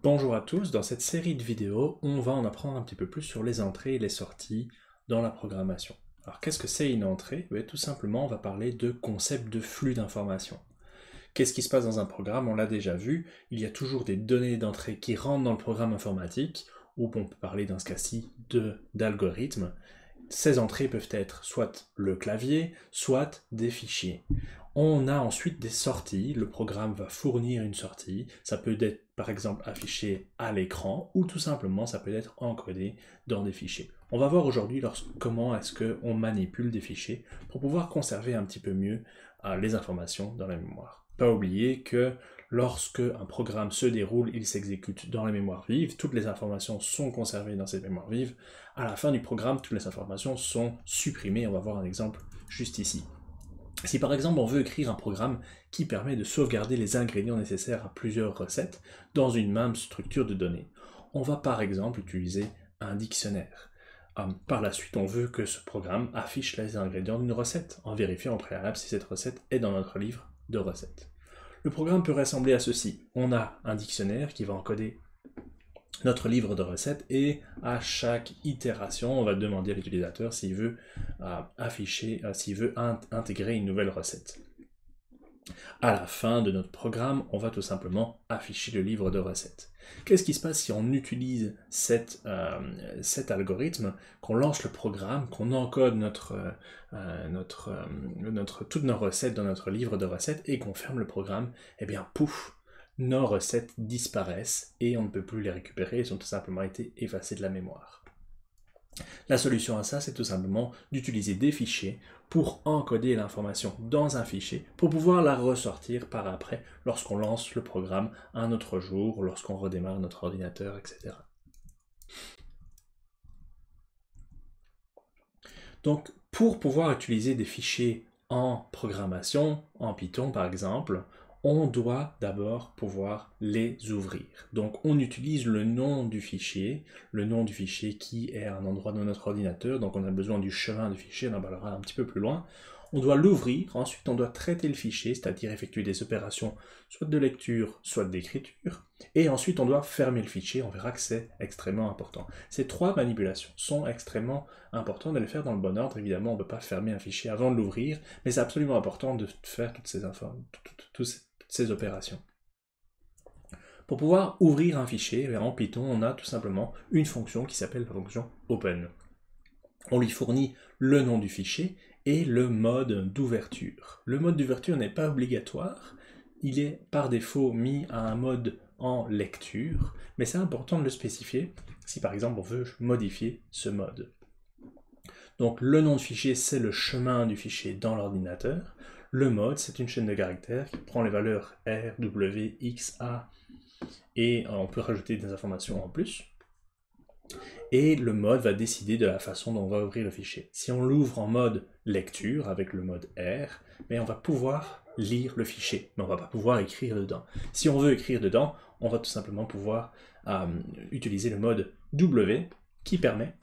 Bonjour à tous, dans cette série de vidéos, on va en apprendre un petit peu plus sur les entrées et les sorties dans la programmation. Alors qu'est-ce que c'est une entrée? Tout simplement, on va parler de concept de flux d'informations. Qu'est-ce qui se passe dans un programme? On l'a déjà vu, il y a toujours des données d'entrée qui rentrent dans le programme informatique, ou on peut parler dans ce cas-ci d'algorithmes. Ces entrées peuvent être soit le clavier, soit des fichiers. On a ensuite des sorties, le programme va fournir une sortie, ça peut être par exemple affiché à l'écran ou tout simplement ça peut être encodé dans des fichiers. On va voir aujourd'hui comment est-ce qu'on manipule des fichiers pour pouvoir conserver un petit peu mieux les informations dans la mémoire. Pas oublier que lorsque un programme se déroule, il s'exécute dans la mémoire vive, toutes les informations sont conservées dans cette mémoire vive. À la fin du programme, toutes les informations sont supprimées. On va voir un exemple juste ici. Si par exemple on veut écrire un programme qui permet de sauvegarder les ingrédients nécessaires à plusieurs recettes dans une même structure de données, on va par exemple utiliser un dictionnaire. Par la suite, on veut que ce programme affiche les ingrédients d'une recette, en vérifiant au préalable si cette recette est dans notre livre de recettes. Le programme peut ressembler à ceci. On a un dictionnaire qui va encoder notre livre de recettes et à chaque itération, on va demander à l'utilisateur s'il veut intégrer une nouvelle recette. À la fin de notre programme, on va tout simplement afficher le livre de recettes. Qu'est-ce qui se passe si on utilise cet algorithme, qu'on lance le programme, qu'on encode toutes nos recettes dans notre livre de recettes et qu'on ferme le programme? Eh bien, pouf, nos recettes disparaissent et on ne peut plus les récupérer, elles ont tout simplement été effacées de la mémoire. La solution à ça, c'est tout simplement d'utiliser des fichiers pour encoder l'information dans un fichier pour pouvoir la ressortir par après lorsqu'on lance le programme un autre jour, lorsqu'on redémarre notre ordinateur, etc. Donc, pour pouvoir utiliser des fichiers en programmation, en Python par exemple, on doit d'abord pouvoir les ouvrir. Donc on utilise le nom du fichier qui est à un endroit de notre ordinateur, donc on a besoin du chemin du fichier, on en parlera un petit peu plus loin. On doit l'ouvrir, ensuite on doit traiter le fichier, c'est-à-dire effectuer des opérations soit de lecture, soit d'écriture, et ensuite on doit fermer le fichier, on verra que c'est extrêmement important. Ces trois manipulations sont extrêmement importantes de les faire dans le bon ordre, évidemment on ne peut pas fermer un fichier avant de l'ouvrir, mais c'est absolument important de faire toutes ces opérations. Pour pouvoir ouvrir un fichier, en Python, on a tout simplement une fonction qui s'appelle la fonction open. On lui fournit le nom du fichier et le mode d'ouverture. Le mode d'ouverture n'est pas obligatoire, il est par défaut mis à un mode en lecture, mais c'est important de le spécifier si par exemple on veut modifier ce mode. Donc le nom de fichier, c'est le chemin du fichier dans l'ordinateur. Le mode, c'est une chaîne de caractères qui prend les valeurs R, W, X, A, et on peut rajouter des informations en plus. Et le mode va décider de la façon dont on va ouvrir le fichier. Si on l'ouvre en mode lecture, avec le mode R, mais on va pouvoir lire le fichier, mais on ne va pas pouvoir écrire dedans. Si on veut écrire dedans, on va tout simplement pouvoir utiliser le mode W, qui permet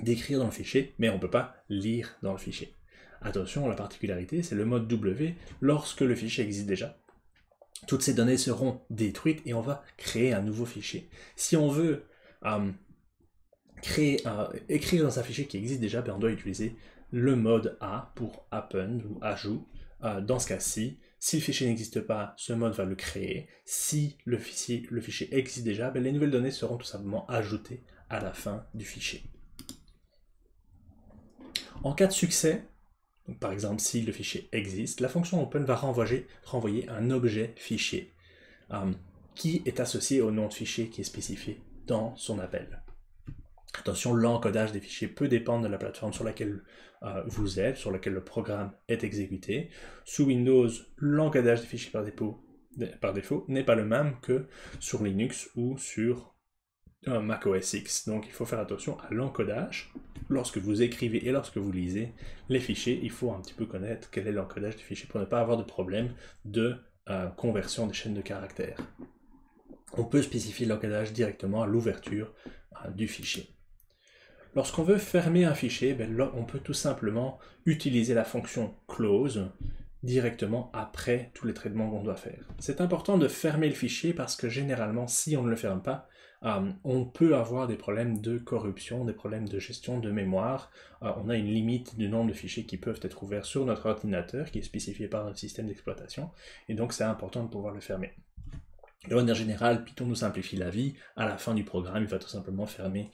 d'écrire dans le fichier, mais on ne peut pas lire dans le fichier. Attention, la particularité, c'est le mode W, lorsque le fichier existe déjà. Toutes ces données seront détruites et on va créer un nouveau fichier. Si on veut écrire dans un fichier qui existe déjà, on doit utiliser le mode A pour append ou ajout. Dans ce cas-ci, si le fichier n'existe pas, ce mode va le créer. Si le fichier existe déjà, les nouvelles données seront tout simplement ajoutées à la fin du fichier. En cas de succès, donc par exemple si le fichier existe, la fonction open va renvoyer un objet fichier qui est associé au nom de fichier qui est spécifié dans son appel. Attention, l'encodage des fichiers peut dépendre de la plateforme sur laquelle vous êtes, sur laquelle le programme est exécuté. Sous Windows, l'encodage des fichiers par défaut n'est pas le même que sur Linux ou sur Mac OS X. Donc il faut faire attention à l'encodage. Lorsque vous écrivez et lorsque vous lisez les fichiers, il faut un petit peu connaître quel est l'encodage des fichiers pour ne pas avoir de problème de conversion des chaînes de caractères. On peut spécifier l'encodage directement à l'ouverture du fichier. Lorsqu'on veut fermer un fichier, on peut tout simplement utiliser la fonction close directement après tous les traitements qu'on doit faire. C'est important de fermer le fichier parce que généralement, si on ne le ferme pas, on peut avoir des problèmes de corruption, des problèmes de gestion de mémoire. On a une limite du nombre de fichiers qui peuvent être ouverts sur notre ordinateur, qui est spécifié par notre système d'exploitation, et donc c'est important de pouvoir le fermer. De manière générale, Python nous simplifie la vie. À la fin du programme, il va tout simplement fermer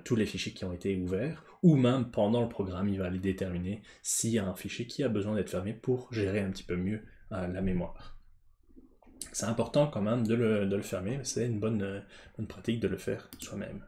tous les fichiers qui ont été ouverts, ou même pendant le programme, il va aller déterminer s'il y a un fichier qui a besoin d'être fermé pour gérer un petit peu mieux la mémoire. C'est important quand même de le fermer, c'est une bonne pratique de le faire soi-même.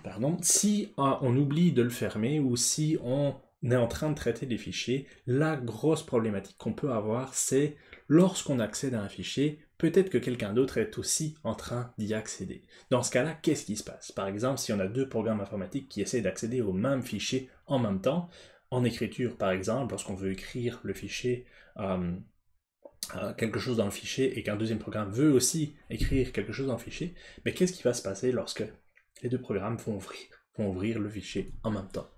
Pardon. Si on oublie de le fermer ou si on est en train de traiter des fichiers, la grosse problématique qu'on peut avoir, c'est lorsqu'on accède à un fichier, peut-être que quelqu'un d'autre est aussi en train d'y accéder. Dans ce cas-là, qu'est-ce qui se passe? Par exemple, si on a deux programmes informatiques qui essaient d'accéder au même fichier en même temps, en écriture par exemple, lorsqu'on veut écrire le fichier, quelque chose dans le fichier et qu'un deuxième programme veut aussi écrire quelque chose dans le fichier, mais qu'est-ce qui va se passer lorsque les deux programmes vont ouvrir le fichier en même temps?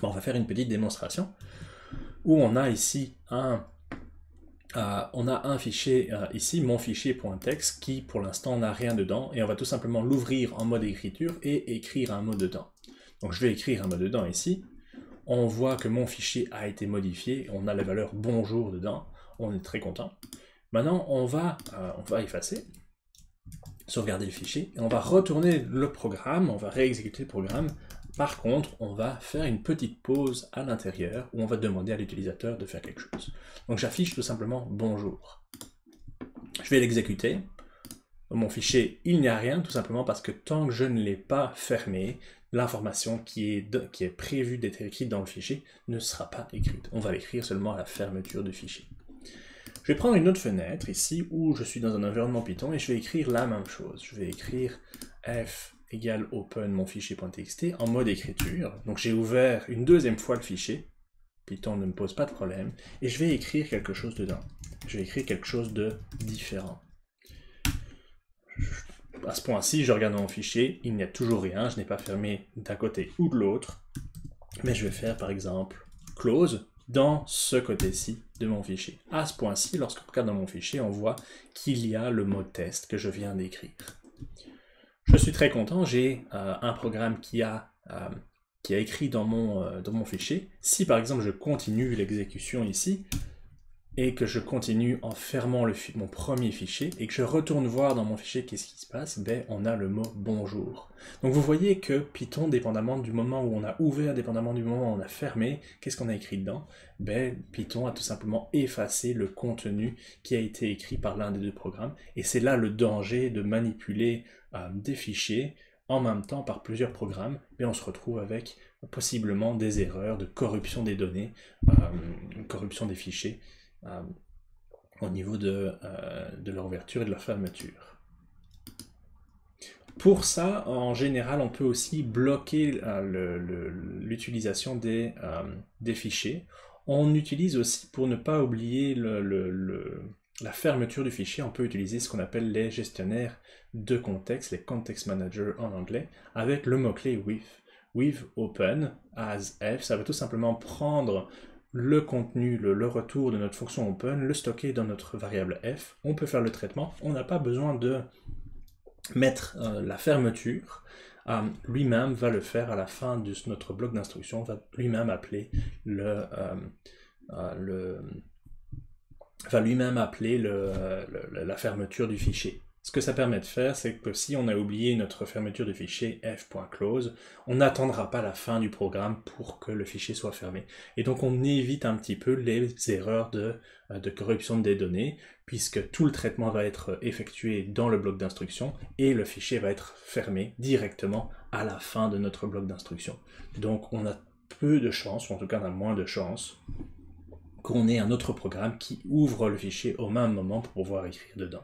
Bon, on va faire une petite démonstration où on a ici un fichier ici, mon fichier.txt, qui pour l'instant n'a rien dedans, et on va tout simplement l'ouvrir en mode écriture et écrire un mot dedans. Donc je vais écrire un mot dedans ici. On voit que mon fichier a été modifié, on a la valeur bonjour dedans, on est très content. Maintenant on va effacer, sauvegarder le fichier, et on va retourner le programme, on va réexécuter le programme. Par contre, on va faire une petite pause à l'intérieur où on va demander à l'utilisateur de faire quelque chose. Donc j'affiche tout simplement bonjour. Je vais l'exécuter. Dans mon fichier, il n'y a rien, tout simplement parce que tant que je ne l'ai pas fermé, l'information qui est prévue d'être écrite dans le fichier ne sera pas écrite. On va l'écrire seulement à la fermeture du fichier. Je vais prendre une autre fenêtre ici où je suis dans un environnement Python et je vais écrire la même chose. Je vais écrire f égale open mon fichier.txt en mode écriture. Donc j'ai ouvert une deuxième fois le fichier. Python ne me pose pas de problème. Et je vais écrire quelque chose dedans. Je vais écrire quelque chose de différent. À ce point-ci, je regarde dans mon fichier, il n'y a toujours rien. Je n'ai pas fermé d'un côté ou de l'autre. Mais je vais faire par exemple close dans ce côté-ci de mon fichier. À ce point-ci, lorsqu'on regarde dans mon fichier, on voit qu'il y a le mot test que je viens d'écrire. Je suis très content, j'ai un programme qui a écrit dans mon fichier. Si par exemple je continue l'exécution ici, et que je continue en fermant mon premier fichier, et que je retourne voir dans mon fichier qu'est-ce qui se passe, ben, on a le mot bonjour. Donc vous voyez que Python, dépendamment du moment où on a ouvert, dépendamment du moment où on a fermé, qu'est-ce qu'on a écrit dedans? Ben, Python a tout simplement effacé le contenu qui a été écrit par l'un des deux programmes, et c'est là le danger de manipuler des fichiers en même temps par plusieurs programmes, et on se retrouve avec possiblement des erreurs de corruption des données, corruption des fichiers, au niveau de leur ouverture et de leur fermeture. Pour ça, en général, on peut aussi bloquer l'utilisation des fichiers. On utilise aussi, pour ne pas oublier la fermeture du fichier, on peut utiliser ce qu'on appelle les gestionnaires de contexte, les context managers en anglais, avec le mot-clé with open as f. Ça va tout simplement prendre le contenu, le retour de notre fonction open, le stocker dans notre variable f. On peut faire le traitement, on n'a pas besoin de mettre la fermeture. Lui-même va le faire à la fin de notre bloc d'instruction, va lui-même appeler la fermeture du fichier. Ce que ça permet de faire, c'est que si on a oublié notre fermeture du fichier f.close, on n'attendra pas la fin du programme pour que le fichier soit fermé. Et donc on évite un petit peu les erreurs de corruption des données, puisque tout le traitement va être effectué dans le bloc d'instruction et le fichier va être fermé directement à la fin de notre bloc d'instruction. Donc on a peu de chances, ou en tout cas on a moins de chances, qu'on ait un autre programme qui ouvre le fichier au même moment pour pouvoir écrire dedans.